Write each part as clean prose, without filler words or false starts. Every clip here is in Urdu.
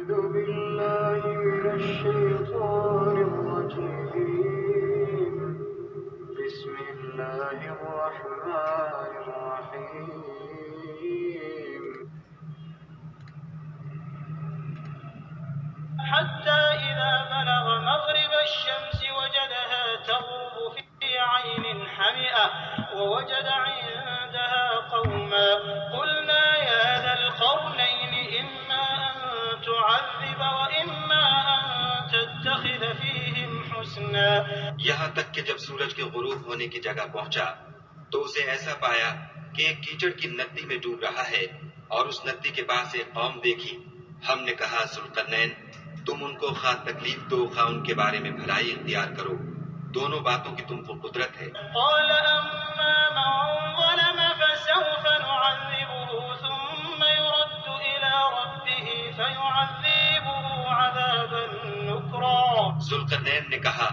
بالله من الشيطان الرجيم بسم الله الرحمن الرحيم حتى إذا بلغ مغرب الشمس وجدها تغرب في عين حمئة ووجد عندها قوما قلنا يا ذا القرنين إما أن تعذب وإما أن تتخذ فيهم حسنا. یہاں تک کہ جب سورج کے غروب ہونے کی جگہ پہنچا تو اسے ایسا پایا کہ ایک کیچڑ کی ندی میں ڈوب رہا ہے اور اس ندی کے پاس ایک قوم دیکھی. ہم نے کہا ذوالقرنین تم ان کو خواہ تکلیف دو خواہ ان کے بارے میں بھلائی اختیار کرو، دونوں باتوں کی تم کو قدرت ہے. قال أما من ظلم فسوف نعذبه ثم يرد إلى ربه فيعذبه عذابا نكرا. ذوالقرنین نے کہا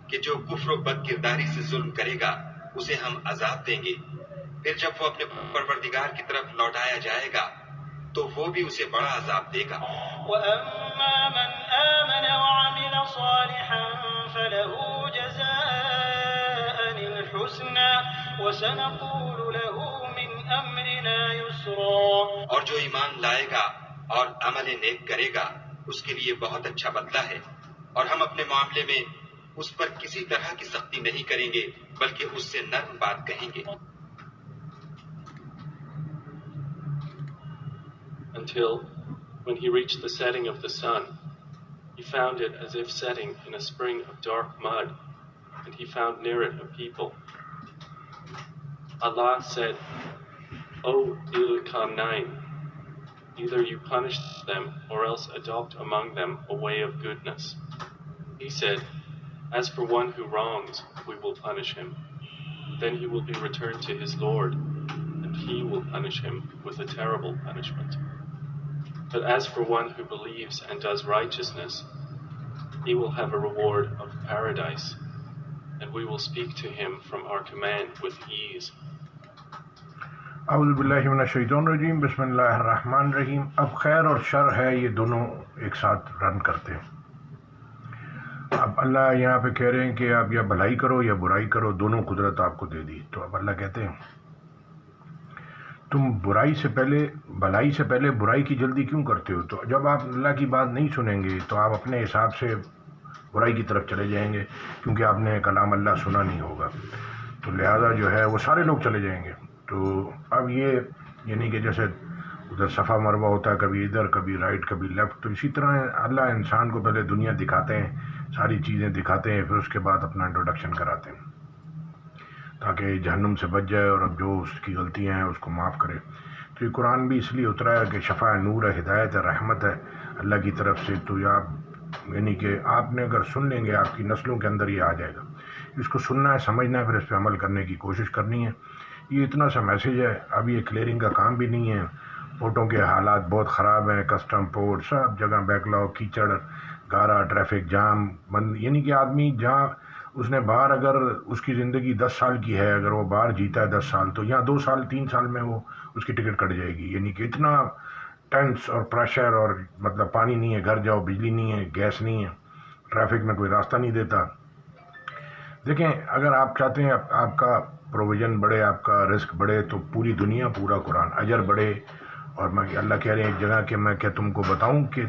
کہ جو کفر و بد کرداری سے ظلم کرے گا اسے ہم عذاب دیں گے، پھر جب وہ اپنے پروردگار کی طرف لوٹایا جائے گا تو وہ بھی اسے بڑا عذاب دے گا. وَأَمَّا مَنْ آمَنَ وَعَمِلَ صَالِحًا فَلَهُ جَزَاءً الْحُسْنَى وَسَنَقُولُ لَهُ مِنْ أَمْرِنَا يُسْرًا. اور جو ایمان لائے گا اور عمل نیک کرے گا اس کے لیے بہت اچھا بدلہ ہے، اور ہم اپنے معاملے میں اس پر کسی طرح کی سختی نہیں کریں گے بلکہ اس سے نرم بات کہیں گے. Until, when he reached the setting of the sun, he found it as if setting in a spring of dark mud, and he found near it a people. Allah said, O Dhul-Qarnayn, either you punish them or else adopt among them a way of goodness. He said, as for one who wrongs, we will punish him. Then he will be returned to his Lord, and he will punish him with a terrible punishment. But as for one who believes and does righteousness, he will have a reward of paradise, and we will speak to him from our command with ease. اعوذ باللہ من الشیطان الرجیم بسم اللہ الرحمن الرحیم. اب خیر اور شر ہے یہ دونوں ایک ساتھ رن کرتے ہیں. اب اللہ یہاں پہ کہہ رہے ہیں کہ آپ یا بھلائی کرو یا برائی کرو، دونوں قدرت آپ کو دے دی. تو اب اللہ کہتے ہیں تم بھلائی سے پہلے برائی کی جلدی کیوں کرتے ہو؟ تو جب آپ اللہ کی بات نہیں سنیں گے تو آپ اپنے حساب سے برائی کی طرف چلے جائیں گے، کیونکہ آپ نے کلام اللہ سنا نہیں ہوگا. تو لہذا جو ہے وہ سارے لوگ چلے جائیں گے. تو اب یہ یعنی کہ جیسے ادھر صفا مروہ ہوتا ہے، کبھی ادھر کبھی رائٹ کبھی لیفٹ، تو اسی طرح اللہ انسان کو پہلے دنیا دکھاتے ہیں، ساری چیزیں دکھاتے ہیں، پھر اس کے بعد اپنا انٹروڈکشن کراتے ہیں تاکہ جہنم سے بچ جائے اور اب جو اس کی غلطیاں ہیں اس کو معاف کرے. تو یہ قرآن بھی اس لیے اترا ہے کہ شفا نور ہے، ہدایت ہے، رحمت ہے اللہ کی طرف سے. تو یعنی کہ آپ نے اگر سن لیں گے آپ کی نسلوں کے اندر یہ آ جائے گا. اس کو سننا ہے، سمجھنا ہے، پھر اس پہ عمل کرنے کی کوشش کرنی ہے. یہ اتنا سا میسیج ہے. اب یہ کلیئرنگ کا کام بھی نہیں ہے. پورٹوں کے حالات بہت خراب ہیں، کسٹم پورٹ سب جگہ بیک لاگ، کیچڑ، گارا، ٹریفک جام بند. یعنی کہ آدمی جہاں اس نے باہر اگر اس کی زندگی 10 سال کی ہے، اگر وہ باہر جیتا ہے 10 سال، تو یہاں 2 سال 3 سال میں وہ اس کی ٹکٹ کٹ جائے گی. یعنی کہ اتنا ٹینس اور پریشر، اور مطلب پانی نہیں ہے، گھر جاؤ بجلی نہیں ہے، گیس نہیں ہے، ٹریفک میں کوئی راستہ نہیں دیتا. دیکھیں اگر آپ چاہتے ہیں آپ کا پروویژن بڑھے، آپ کا رزق بڑھے، تو پوری دنیا پورا قرآن اجر بڑھے. اور میں اللہ کہہ رہے ہیں ایک جگہ کہ میں کیا تم کو بتاؤں کہ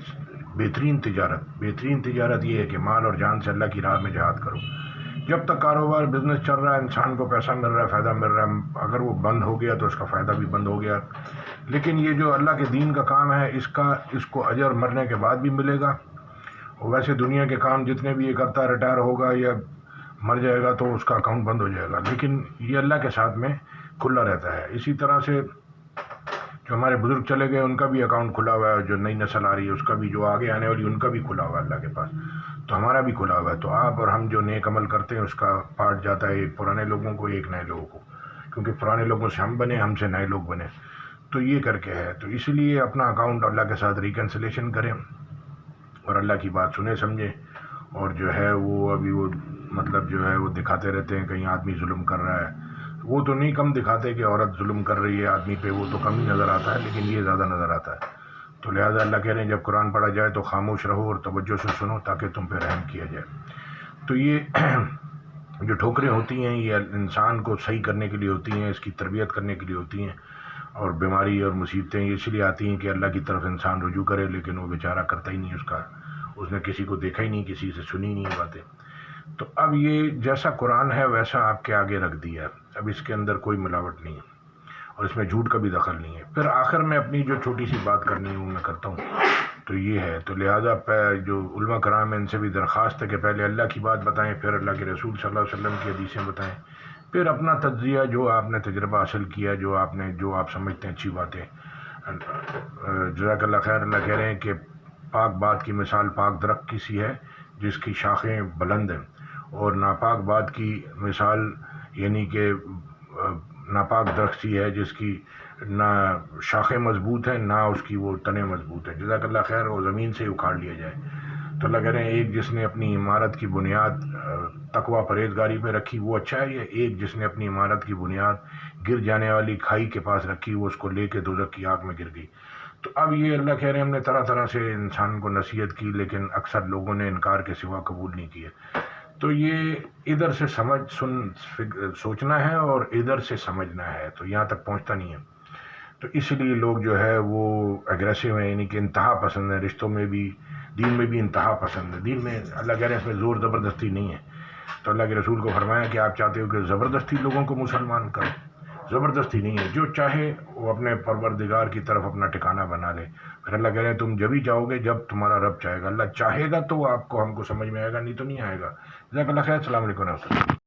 بہترین تجارت یہ ہے کہ مال اور جان سے اللہ کی راہ میں جہاد کرو. جب تک کاروبار بزنس چل رہا ہے، انسان کو پیسہ مل رہا ہے، فائدہ مل رہا ہے، اگر وہ بند ہو گیا تو اس کا فائدہ بھی بند ہو گیا. لیکن یہ جو اللہ کے دین کا کام ہے اس کو اجر مرنے کے بعد بھی ملے گا. اور ویسے دنیا کے کام جتنے بھی یہ کرتا ہے، ریٹائر ہوگا یا مر جائے گا تو اس کا اکاؤنٹ بند ہو جائے گا. لیکن یہ اللہ کے ساتھ میں کھلا رہتا ہے. اسی طرح سے جو ہمارے بزرگ چلے گئے ان کا بھی اکاؤنٹ کھلا ہوا ہے، جو نئی نسل آ رہی ہے اس کا بھی، جو آگے آنے والی ان کا بھی کھلا ہوا ہے اللہ کے پاس. تو ہمارا بھی کھلا ہوا ہے. تو آپ اور ہم جو نیک عمل کرتے ہیں اس کا پارٹ جاتا ہے ایک پرانے لوگوں کو، ایک نئے لوگوں کو، کیونکہ پرانے لوگوں سے ہم بنے، ہم سے نئے لوگ بنے. تو یہ کر کے ہے. تو اس لیے اپنا اکاؤنٹ اللہ کے ساتھ ریکنسلیشن کریں اور اللہ کی بات سنیں سمجھیں. اور جو ہے وہ ابھی وہ مطلب جو ہے وہ دکھاتے رہتے ہیں کہیں آدمی ظلم کر رہا ہے. وہ تو نہیں کم دکھاتے کہ عورت ظلم کر رہی ہے آدمی پہ، وہ تو کم ہی نظر آتا ہے، لیکن یہ زیادہ نظر آتا ہے. تو لہٰذا اللہ کہہ رہے ہیں جب قرآن پڑھا جائے تو خاموش رہو اور توجہ سے سنو تاکہ تم پہ رحم کیا جائے۔ تو یہ جو ٹھوکریں ہوتی ہیں یہ انسان کو صحیح کرنے کے لیے ہوتی ہیں، اس کی تربیت کرنے کے لیے ہوتی ہیں، اور بیماری اور مصیبتیں اس لیے آتی ہیں کہ اللہ کی طرف انسان رجوع کرے، لیکن وہ بیچارہ کرتا ہی نہیں، اس نے کسی کو دیکھا ہی نہیں، کسی سے سنی نہیں باتیں۔ تو اب یہ جیسا قرآن ہے ویسا آپ کے آگے رکھ دیا، اب اس کے اندر کوئی ملاوٹ نہیں ہے اور اس میں جھوٹ کا بھی دخل نہیں ہے۔ پھر آخر میں اپنی جو چھوٹی سی بات کرنی ہے وہ میں کرتا ہوں، تو یہ ہے، تو لہٰذا جو علماء کرام ہیں ان سے بھی درخواست ہے کہ پہلے اللہ کی بات بتائیں، پھر اللہ کے رسول صلی اللہ علیہ وسلم کی حدیثیں بتائیں، پھر اپنا تجزیہ جو آپ نے تجربہ حاصل کیا، جو آپ سمجھتے ہیں اچھی باتیں۔ جزاک اللہ خیر۔ اللہ کہہ رہے ہیں کہ پاک بات کی مثال پاک درخت کی سی ہے جس کی شاخیں بلند ہیں، اور ناپاک بات کی مثال یعنی کہ ناپاک درخت سی ہے جس کی نہ شاخیں مضبوط ہیں نہ اس کی وہ تنے مضبوط ہیں۔ جزاک اللہ خیر۔ وہ زمین سے اکھاڑ لیا جائے۔ تو اللہ کہہ رہے ہیں ایک جس نے اپنی عمارت کی بنیاد تقویٰ پرہیزگاری پہ رکھی وہ اچھا ہے، یا ایک جس نے اپنی عمارت کی بنیاد گر جانے والی کھائی کے پاس رکھی وہ اس کو لے کے دوزخ کی آگ میں گر گئی۔ تو اب یہ اللہ کہہ رہے ہیں ہم نے طرح طرح سے انسان کو نصیحت کی، لیکن اکثر لوگوں نے انکار کے سوا قبول نہیں کیا۔ تو یہ ادھر سے سوچنا ہے اور ادھر سے سمجھنا ہے، تو یہاں تک پہنچتا نہیں ہے۔ تو اس لیے لوگ جو ہے وہ اگریسو ہیں، یعنی کہ انتہا پسند ہیں، رشتوں میں بھی دین میں بھی انتہا پسند ہے۔ دین میں اللہ کہہ رہے ہیں اس میں زور زبردستی نہیں ہے۔ تو اللہ کے رسول کو فرمایا کہ آپ چاہتے ہو کہ زبردستی لوگوں کو مسلمان کرو، زبردستی نہیں ہے، جو چاہے وہ اپنے پروردگار کی طرف اپنا ٹھکانہ بنا لے۔ پھر اللہ کہہ رہے ہیں تم جبھی چاہو گے جب تمہارا رب چاہے گا، اللہ چاہے گا تو آپ کو ہم کو سمجھ میں آئے گا، نہیں تو نہیں آئے گا۔ جزاک اللہ خیر۔ السلام علیکم و رحمۃ اللہ۔